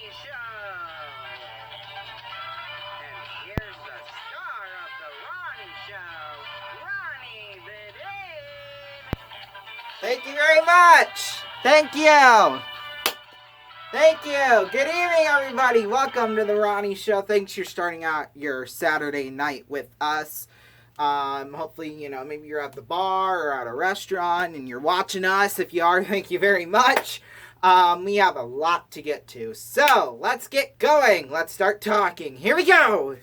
Show. And here's the star of the Ronnie Show, Ronnie the Dane. Thank you very much. Thank you. Thank you. Good evening, everybody. Welcome to the Ronnie Show. Thanks for starting out your Saturday night with us. Hopefully, maybe you're at the bar or at a restaurant and you're watching us. If you are, thank you very much. We have a lot to get to. So, let's get going. Let's start talking. Here we go.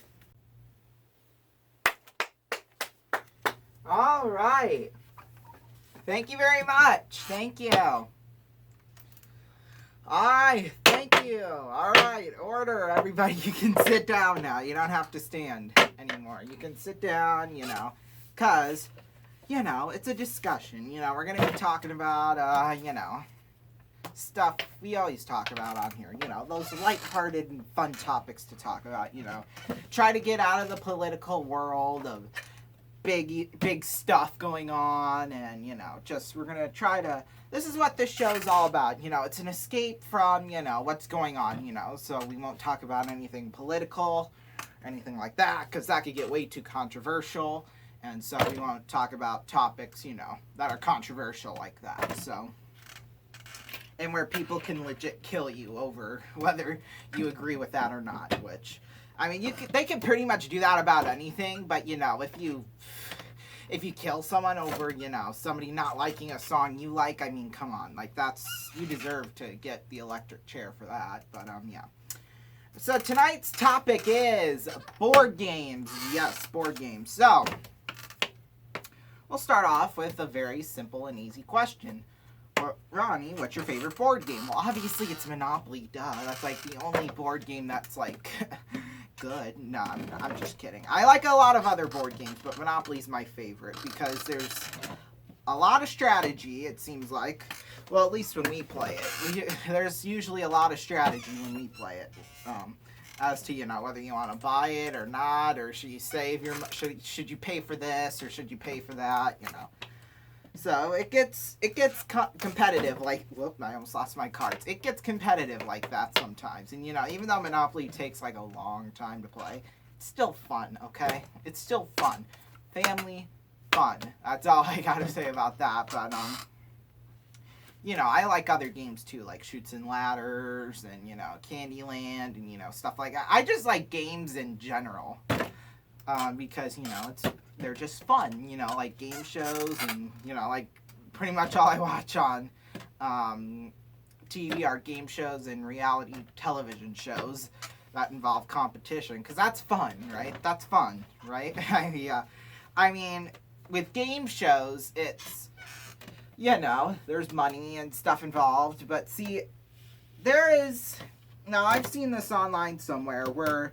All right. Thank you very much. Thank you. Alright, thank you. Alright, order, everybody. You can sit down now. You don't have to stand anymore. You can sit down, because, it's a discussion. We're going to be talking about, stuff we always talk about on here. Those lighthearted and fun topics to talk about, Try to get out of the political world of big stuff going on, and, we're going to try to... This is what this show is all about. It's an escape from, what's going on, So we won't talk about anything political or anything like that, because that could get way too controversial. And so we won't talk about topics, that are controversial like that. So, and where people can legit kill you over whether you agree with that or not, which, I mean, they can pretty much do that about anything, but, if you kill someone over, somebody not liking a song you like, I mean, come on. Like, you deserve to get the electric chair for that. But, yeah. So, tonight's topic is board games. Yes, board games. So, we'll start off with a very simple and easy question. Ronnie, what's your favorite board game? Well, obviously, it's Monopoly, duh. That's, like, the only board game that's, like... good. No, I'm just kidding. I like a lot of other board games, but Monopoly's my favorite because there's a lot of strategy, it seems like. Well, at least when we play it. There's usually a lot of strategy when we play it. As to, whether you want to buy it or not, or should you save your... Should you pay for this, or should you pay for that, So, it gets competitive, like, whoop, I almost lost my cards. It gets competitive like that sometimes. And, even though Monopoly takes, like, a long time to play, it's still fun, okay? It's still fun. Family fun. That's all I gotta say about that. But, I like other games, too, like Chutes and Ladders and, Candyland and, stuff like that. I just like games in general. Because, they're just fun, like game shows and, like pretty much all I watch on TV are game shows and reality television shows that involve competition, because that's fun, right? That's fun, right? Yeah. I mean, with game shows, it's, there's money and stuff involved, but see, now I've seen this online somewhere where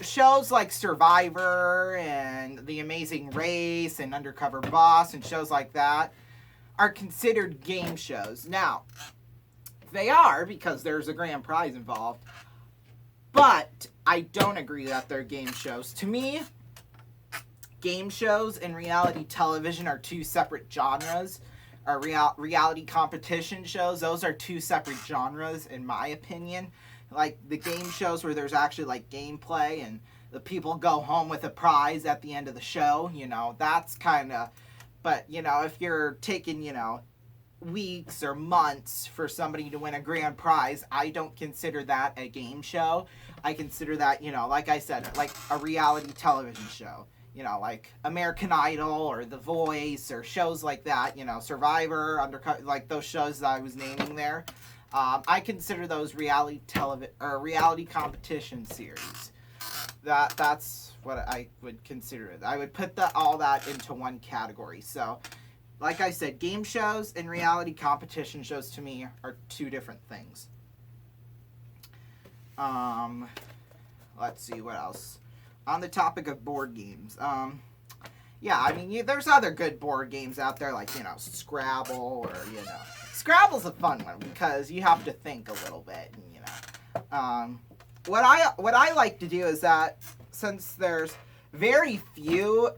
shows like Survivor and The Amazing Race and Undercover Boss and shows like that are considered game shows. Now, they are because there's a grand prize involved, but I don't agree that they're game shows. To me, game shows and reality television are two separate genres. Or reality competition shows, those are two separate genres in my opinion. Like the game shows where there's actually like gameplay and the people go home with a prize at the end of the show, that's kind of, but if you're taking, weeks or months for somebody to win a grand prize, I don't consider that a game show. I consider that, like I said, like a reality television show, like American Idol or The Voice or shows like that, Survivor, Undercover, like those shows that I was naming there. I consider those reality competition series. That's what I would consider it. I would put all that into one category. So, like I said, game shows and reality competition shows to me are two different things. Let's see what else. On the topic of board games, yeah, I mean, there's other good board games out there like, Scrabble or, Scrabble's a fun one because you have to think a little bit, and, what I like to do is that since there's a very few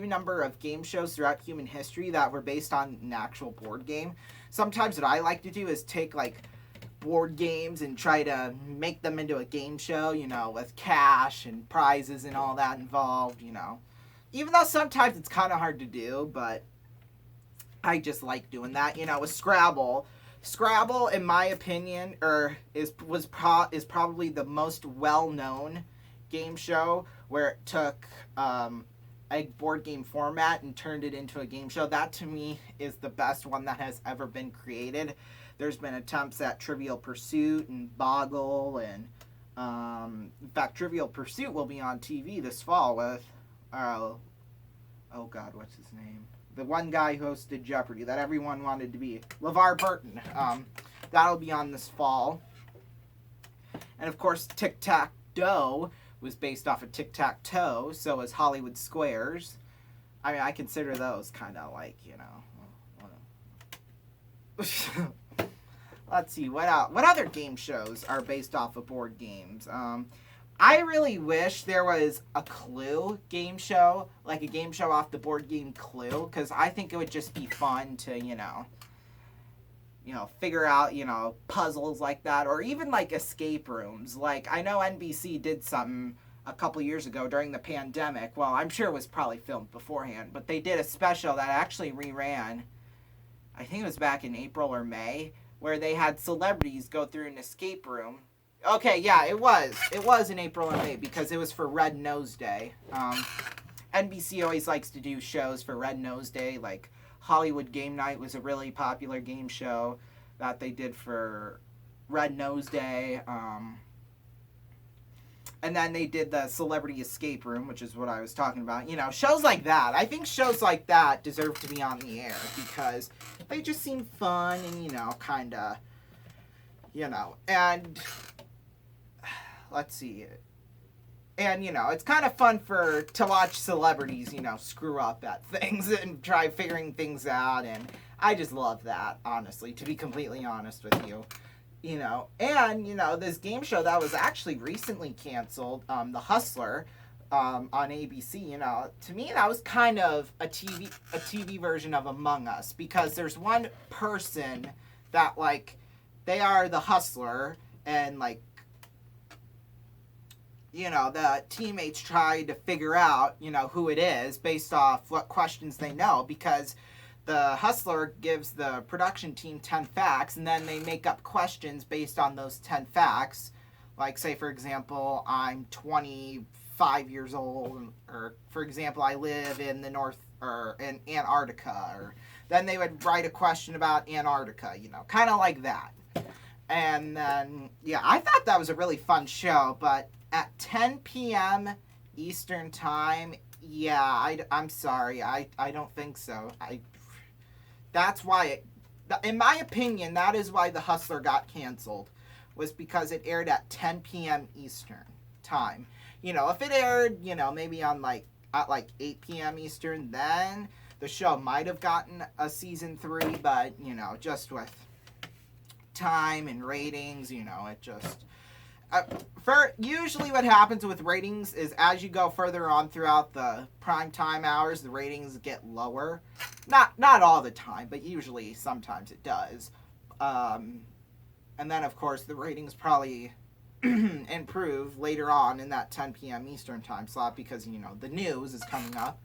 number of game shows throughout human history that were based on an actual board game, sometimes what I like to do is take, like, board games and try to make them into a game show, you know, with cash and prizes and all that involved, you know. Even though sometimes it's kind of hard to do, but I just like doing that, you know, with Scrabble. Scrabble, in my opinion, is probably the most well-known game show where it took a board game format and turned it into a game show. That, to me, is the best one that has ever been created. There's been attempts at Trivial Pursuit and Boggle, and in fact, Trivial Pursuit will be on TV this fall with, oh God, what's his name? The one guy who hosted Jeopardy that everyone wanted to be, LeVar Burton. That'll be on this fall. And of course, Tic-Tac-Doe was based off of Tic-Tac-Toe, so is Hollywood Squares. I mean, I consider those kind of like, you know. Let's see, what other game shows are based off of board games? I really wish there was a Clue game show, like a game show off the board game Clue, because I think it would just be fun to, you know, figure out, you know, puzzles like that, or even like escape rooms. Like, I know NBC did something a couple years ago during the pandemic. Well, I'm sure it was probably filmed beforehand, but they did a special that actually reran, I think it was back in April or May, where they had celebrities go through an escape room. Okay, yeah, it was in April or May because it was for Red Nose Day. NBC always likes to do shows for Red Nose Day, like Hollywood Game Night was a really popular game show that they did for Red Nose Day. And then they did the Celebrity Escape Room, which is what I was talking about. You know, shows like that. I think shows like that deserve to be on the air because they just seem fun and, you know, kind of, you know, and let's see. And, you know, it's kind of fun to watch celebrities, you know, screw up at things and try figuring things out. And I just love that, honestly, to be completely honest with you. You know, and, you know, this game show that was actually recently canceled, The Hustler, on ABC, you know, to me that was kind of a TV version of Among Us, because there's one person that, like, they are the hustler, and, like, you know, the teammates try to figure out, you know, who it is based off what questions they know, because the hustler gives the production team 10 facts, and then they make up questions based on those 10 facts. Like, say, for example, I'm 25 years old, or, for example, I live in the North, or in Antarctica, or then they would write a question about Antarctica, you know, kind of like that. And then, yeah, I thought that was a really fun show, but at 10 p.m. Eastern Time, yeah, I'm sorry, I don't think so. That's why, in my opinion, that is why The Hustler got canceled, was because it aired at 10 p.m. Eastern Time. You know, if it aired, you know, maybe on at 8 p.m. Eastern, then the show might have gotten a season 3, but, you know, just with time and ratings, you know, it just... usually what happens with ratings is as you go further on throughout the prime time hours, the ratings get lower. Not all the time, but usually sometimes it does. And then, of course, the ratings probably improve later on in that 10 p.m. Eastern time slot because, you know, the news is coming up.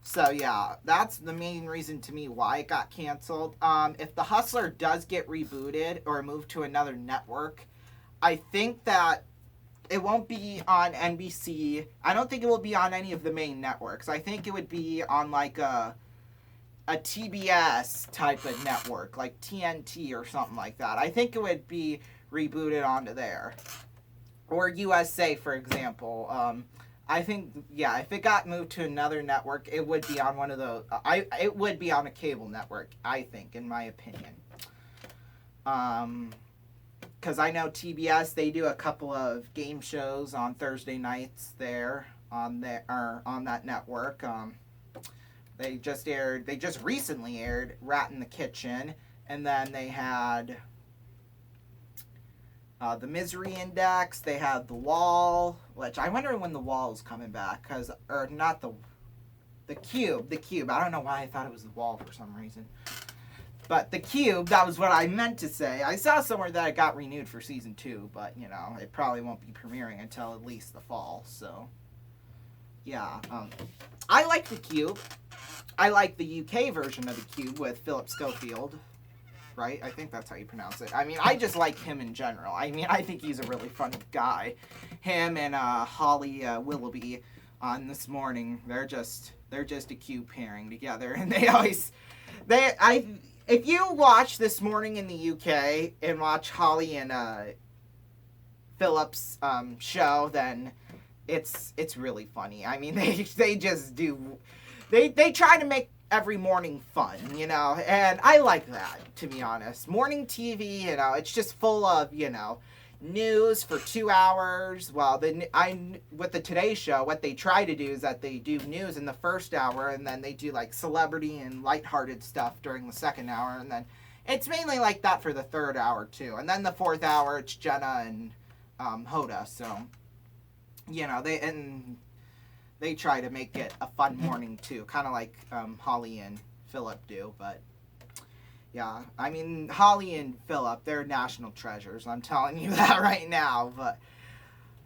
So, yeah, that's the main reason to me why it got canceled. If The Hustler does get rebooted or moved to another network, I think that it won't be on NBC. I don't think it will be on any of the main networks. I think it would be on like a TBS type of network, like TNT or something like that. I think it would be rebooted onto there. Or USA, for example. I think, yeah, if it got moved to another network, it would be on one of the... it would be on a cable network, I think, in my opinion. Because I know TBS, they do a couple of game shows on Thursday nights there on that network. They just recently aired Rat in the Kitchen, and then they had The Misery Index. They had The Wall, which I wonder when The Wall is coming back, or not the Cube. I don't know why I thought it was The Wall for some reason. But the Cube, that was what I meant to say. I saw somewhere that it got renewed for season 2, but you know, it probably won't be premiering until at least the fall. So, yeah, I like the Cube. I like the UK version of the Cube with Philip Schofield, right? I think that's how you pronounce it. I mean, I just like him in general. I mean, I think he's a really funny guy. Him and Holly Willoughby on This Morning, they're just a cute pairing together, and if you watch This Morning in the UK and watch Holly and Philip's show, then it's really funny. I mean, they just do. They try to make every morning fun, you know, and I like that, to be honest. Morning TV, you know, it's just full of, you know, news for 2 hours. Well, with the Today Show, what they try to do is that they do news in the first hour, and then they do like celebrity and lighthearted stuff during the second hour, and then it's mainly like that for the third hour too. And then the fourth hour, it's Jenna and Hoda. So, you know, they try to make it a fun morning too, kind of like Holly and Philip do. But yeah, I mean, Holly and Philip, they're national treasures. I'm telling you that right now. But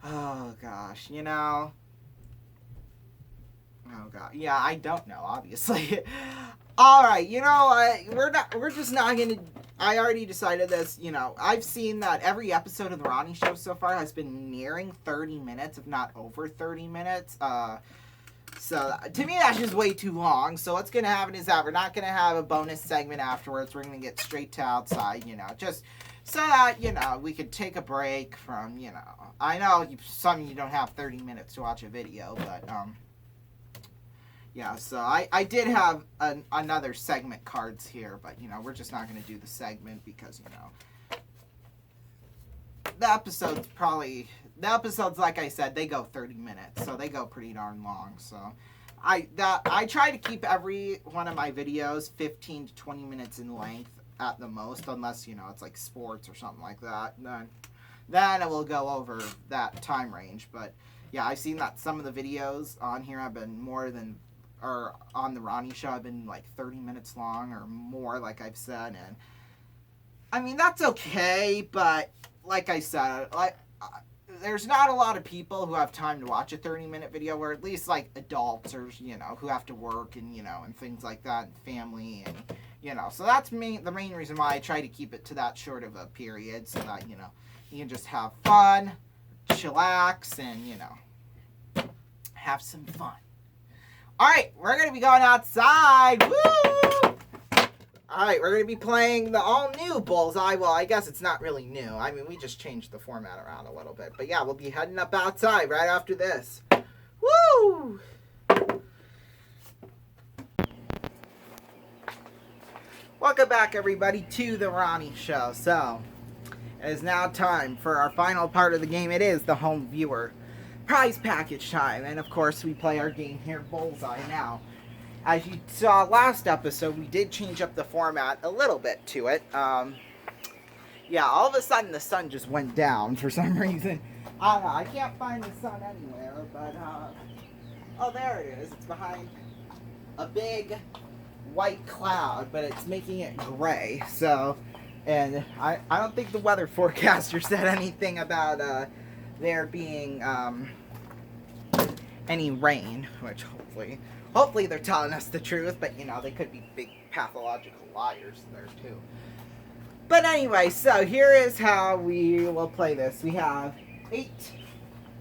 oh gosh, you know. Oh god, yeah, I don't know, obviously. All right, you know, we're just not gonna. I already decided this. You know, I've seen that every episode of the Ronnie Show so far has been nearing 30 minutes, if not over 30 minutes. So to me, that's just way too long. So what's gonna happen is that we're not gonna have a bonus segment afterwards. We're gonna get straight to outside. You know, just so that, you know, we could take a break from, you know. I know some of you don't have 30 minutes to watch a video, but yeah, so I did have another segment cards here, but, you know, we're just not going to do the segment because, you know, the episodes, like I said, they go 30 minutes, so they go pretty darn long. So I try to keep every one of my videos 15 to 20 minutes in length at the most, unless, you know, it's like sports or something like that. Then it will go over that time range. But yeah, I've seen that some of the videos on here have been or on the Ronnie Show, I've been like 30 minutes long or more, like I've said, and I mean, that's okay, but like I said, there's not a lot of people who have time to watch a 30-minute video, or at least like adults, or, you know, who have to work and, you know, and things like that, and family, and, you know, so that's the main reason why I try to keep it to that short of a period, so that, you know, you can just have fun, chillax, and, you know, have some fun. Alright, we're going to be going outside. Woo! Alright, we're going to be playing the all-new Bullseye. Well, I guess it's not really new. I mean, we just changed the format around a little bit. But yeah, we'll be heading up outside right after this. Woo! Welcome back, everybody, to the Ronnie Show. So, it is now time for our final part of the game. It is the home viewer prize package time, and of course we play our game here, Bullseye. Now, as you saw last episode, we did change up the format a little bit to it. Yeah, all of a sudden the sun just went down for some reason. I don't know, I can't find the sun anywhere, but oh, there it is. It's behind a big white cloud, but it's making it gray. So, and I don't think the weather forecaster said anything about there being any rain, which hopefully they're telling us the truth, but, you know, they could be big pathological liars there too. But anyway, so here is how we will play this. We have 8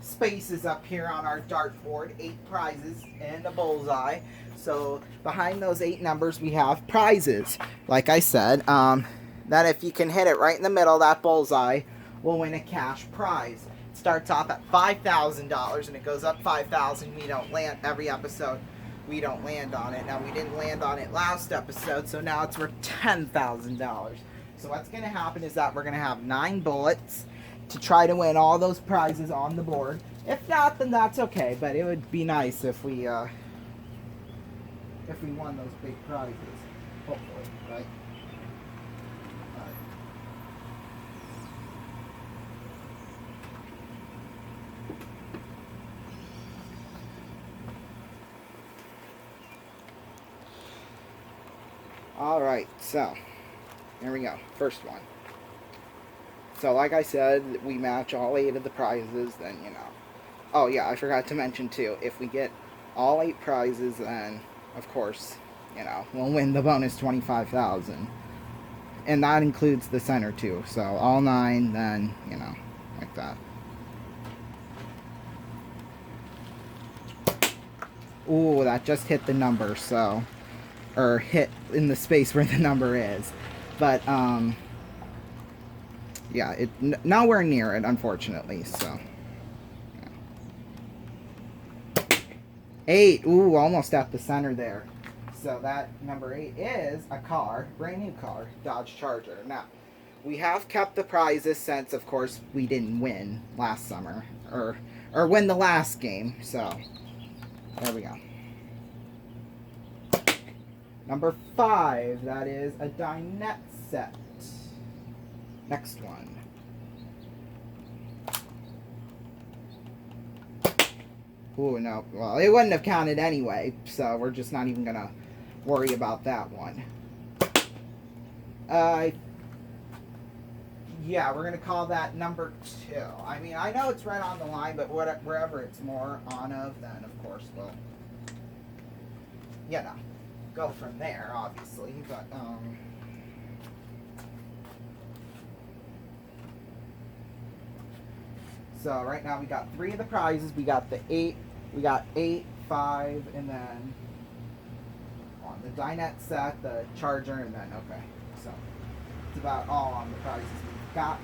spaces up here on our dartboard, 8 prizes and a bullseye. So behind those 8 numbers we have prizes. Like I said, that if you can hit it right in the middle, that bullseye will win a cash prize. Starts off at $5,000 and it goes up $5,000. We don't land every episode. We don't land on it. Now, we didn't land on it last episode, so now it's worth $10,000. So what's going to happen is that we're going to have 9 bullets to try to win all those prizes on the board. If not, then that's okay. But it would be nice if we won those big prizes. Hopefully, right? Alright, so There we go. First one. So like I said, we match all 8 of the prizes, then, you know. Oh yeah, I forgot to mention too, if we get all 8 prizes, then, of course, you know, we'll win the bonus 25,000. And that includes the center too. So all 9, then, you know, like that. Ooh, that just hit the number, so, or hit in the space where the number is. But, yeah, nowhere near it, unfortunately, so. Yeah. 8, ooh, almost at the center there. So that number 8 is a car, brand new car, Dodge Charger. Now, we have kept the prizes since, of course, we didn't win last summer, or win the last game, so. There we go. Number 5, that is a dinette set. Next one. Ooh, no. Well, it wouldn't have counted anyway, so we're just not even going to worry about that one. Yeah, we're going to call that number 2. I mean, I know it's right on the line, but wherever it's more on of, then, of course, we'll, you know, go from there, obviously, but, so right now we got 3 of the prizes. We got the 8, we got 8, 5, and then on the dinette set, the charger, and then, okay, so it's about all on the prizes we've got.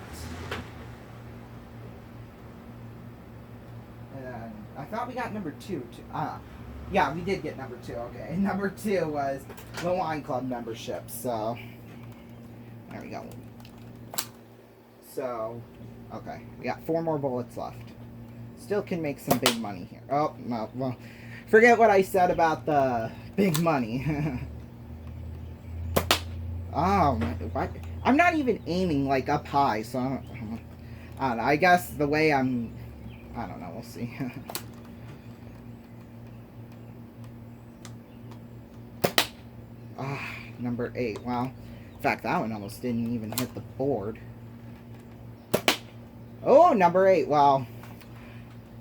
And then I thought we got number 2 too. Yeah, we did get number 2, okay. And number 2 was the wine club membership, so there we go. So, okay, we got 4 more bullets left. Still can make some big money here. Oh, no, well, forget what I said about the big money. Oh, what? I'm not even aiming, like, up high, so I don't know. I guess the way I don't know, we'll see. Ah, number 8, wow. In fact, that one almost didn't even hit the board. Oh, number 8, wow.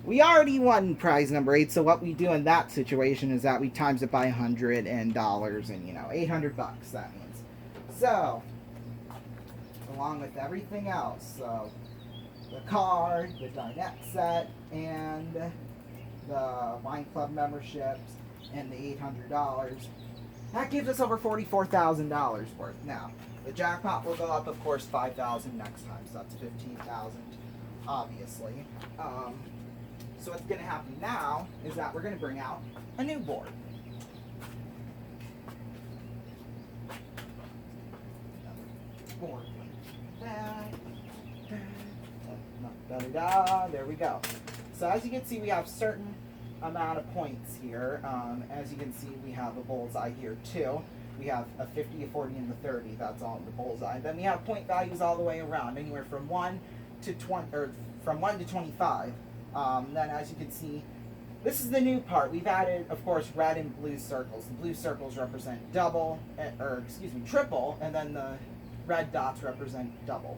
We already won prize number 8, so what we do in that situation is that we times it by $100 and, you know, $800 that means. So, along with everything else, so the car, the dinette set, and the wine club memberships, and the $800, that gives us over $44,000 worth. Now, the jackpot will go up, of course, $5,000 next time, so that's $15,000, obviously. So what's going to happen now is that we're going to bring out a new board. Board like that. There we go. So as you can see, we have certain amount of points here. As you can see, we have a bullseye here too. We have a 50, a 40, and the 30. That's all in the bullseye. Then we have point values all the way around, anywhere from 1 to 20, or from 1 to 25. Then as you can see, this is the new part. We've added, of course, red and blue circles. The blue circles represent double, or excuse me, triple, and then the red dots represent double.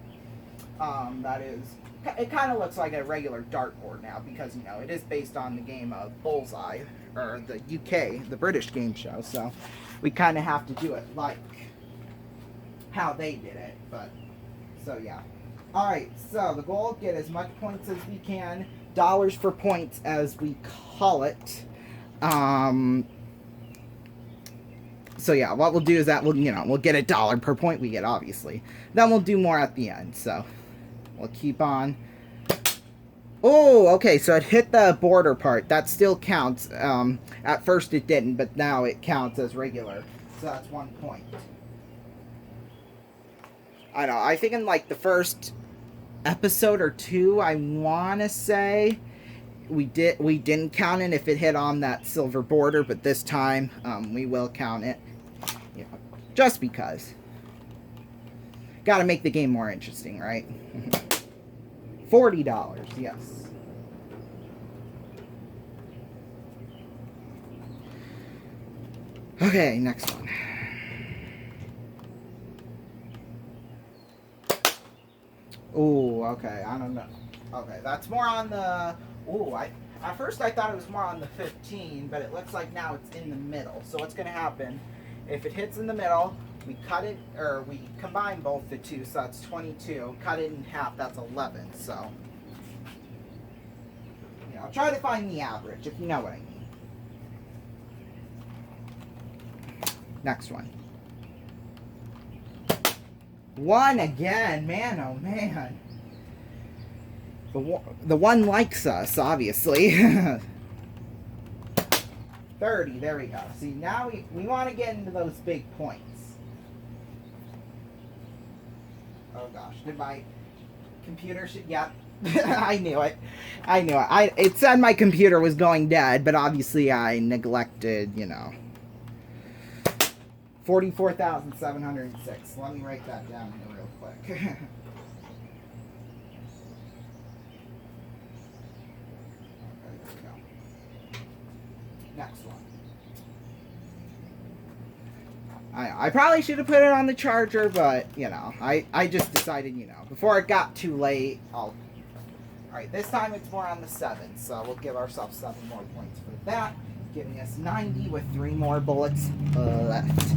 That is, it kind of looks like a regular dartboard now because, you know, it is based on the game of Bullseye, or the UK, the British game show, so we kind of have to do it like how they did it, but, so yeah. Alright, so the goal, get as much points as we can, dollars for points as we call it. So yeah, what we'll do is that we'll get $1 per point we get, obviously. Then we'll do more at the end, so we'll keep on. Oh, okay, so it hit the border part. That still counts. At first it didn't, but now it counts as regular. So that's 1 point. I don't know, I think in like the first episode or 2, I want to say, we didn't count it if it hit on that silver border, but this time we will count it, you know, just because. Got to make the game more interesting, right? $40, yes. Okay, next one. Ooh, okay, I don't know. Okay, that's more on the... Ooh, at first I thought it was more on the 15, but it looks like now it's in the middle. So what's going to happen, if it hits in the middle, we cut it, or we combine both the two, so that's 22. Cut it in half, that's 11, so... Yeah, I'll try to find the average, if you know what I mean. Next one. 1 again, man, oh man. The one likes us, obviously. 30, there we go. See, now we want to get into those big points. Oh gosh, did my computer yep. I knew it. It said my computer was going dead, but obviously I neglected, you know. 44,706. Let me write that down here real quick. Okay, there we go. Next one. I probably should have put it on the charger, but, you know, I just decided, you know, before it got too late, Alright, this time it's more on the 7, so we'll give ourselves 7 more points for that, giving us 90 with 3 more bullets left.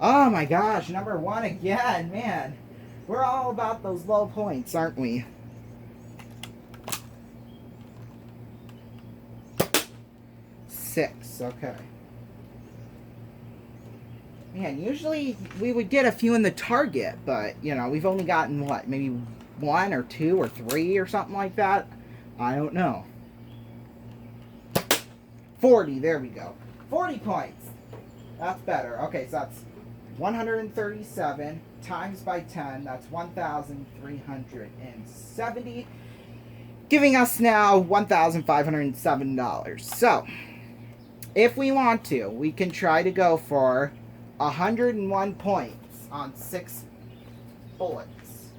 Oh my gosh, number 1 again, man. We're all about those low points, aren't we? Six, okay. Man, usually we would get a few in the target, but, you know, we've only gotten, what, maybe 1 or 2 or 3 or something like that? I don't know. 40, there we go. 40 points. That's better. Okay, so that's 137 times by 10. That's 1,370. Giving us now $1,507. So, if we want to, we can try to go for 101 points on 6 bullets.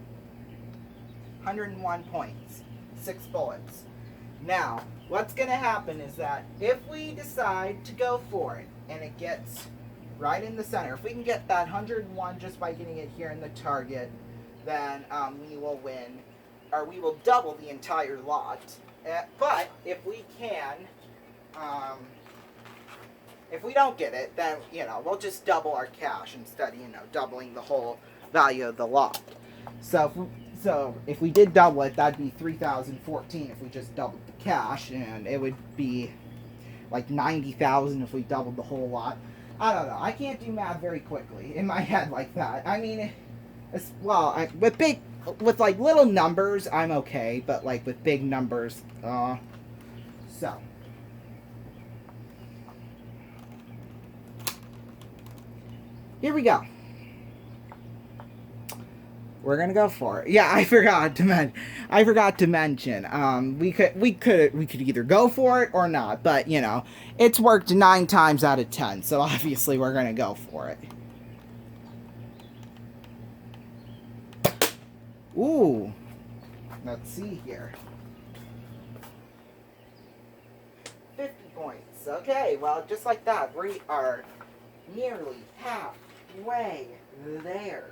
101 points, 6 bullets. Now, what's going to happen is that if we decide to go for it and it gets right in the center, if we can get that 101 just by getting it here in the target, then we will win, or we will double the entire lot. But if we can, if we don't get it, then, you know, we'll just double our cash instead of, you know, doubling the whole value of the lot. So if we did double it, that'd be 3,014 if we just doubled the cash, and it would be like 90,000 if we doubled the whole lot. I don't know. I can't do math very quickly in my head like that. I mean, with like little numbers, I'm okay, but like with big numbers, so. Here we go. We're gonna go for it. Yeah, I forgot to mention. We could either go for it or not, but you know, it's worked 9 times out of 10, so obviously we're gonna go for it. Ooh, let's see here. 50 points. Okay, well, just like that, we are nearly halfway there.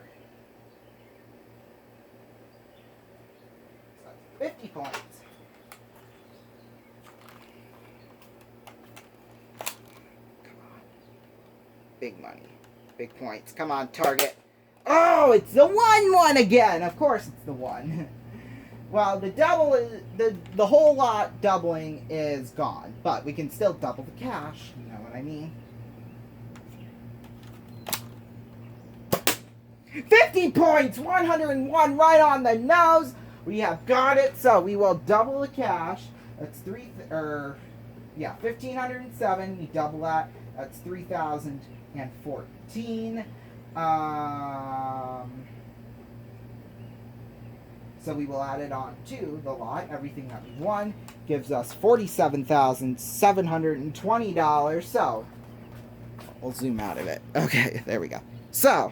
50 points. Come on. Big money. Big points. Come on, target. Oh, it's the 1 again. Of course it's the 1. Well, the double is the whole lot doubling is gone, but we can still double the cash. You know what I mean? 50 points, 101 right on the nose. We have got it, so we will double the cash. That's 1,507. We double that. That's 3,014. So we will add it on to the lot. Everything that we won gives us $47,720. So we'll zoom out of it. Okay, there we go. So.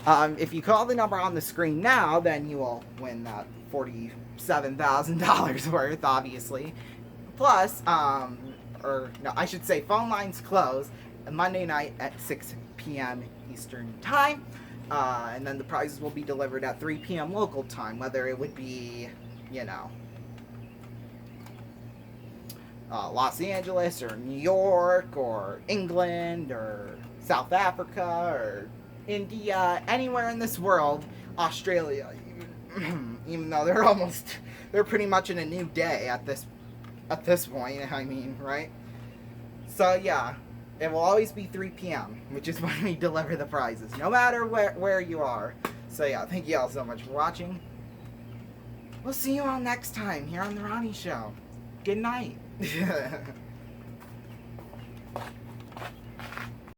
If you call the number on the screen now, then you will win that $47,000 worth, obviously. Plus, or no, I should say phone lines close Monday night at 6 p.m. p.m. Eastern Time. And then the prizes will be delivered at 3 p.m. local time, whether it would be, you know, Los Angeles or New York or England or South Africa or India, anywhere in this world, Australia, even though they're pretty much in a new day at this point, I mean, right? So yeah, it will always be 3 p.m., which is when we deliver the prizes, no matter where you are. So yeah, thank you all so much for watching. We'll see you all next time here on The Ronnie Show. Good night.